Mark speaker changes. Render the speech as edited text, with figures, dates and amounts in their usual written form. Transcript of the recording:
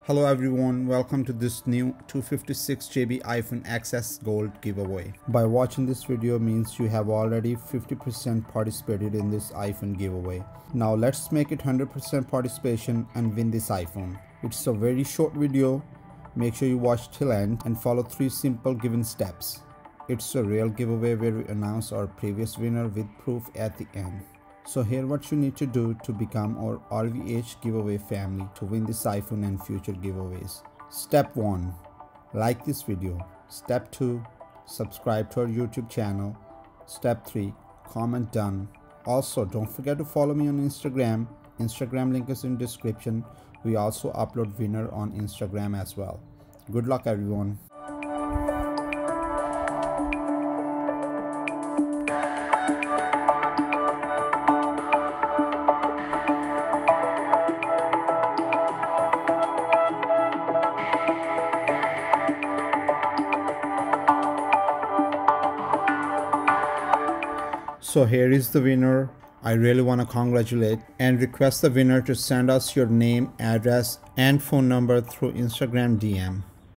Speaker 1: Hello everyone, welcome to this new 256 GB iPhone XS Gold giveaway. By watching this video means you have already 50% participated in this iPhone giveaway. Now let's make it 100% participation and win this iPhone. It's a very short video. Make sure you watch till end and follow 3 simple given steps. It's a real giveaway where we announce our previous winner with proof at the end. So here what you need to do to become our RVH giveaway family to win this iPhone and future giveaways. Step 1. Like this video. Step 2. Subscribe to our YouTube channel. Step 3. Comment done. Also don't forget to follow me on Instagram. Instagram link is in description. We also upload winner on Instagram as well. Good luck everyone. So here is the winner. I really want to congratulate and request the winner to send us your name, address and phone number through Instagram DM.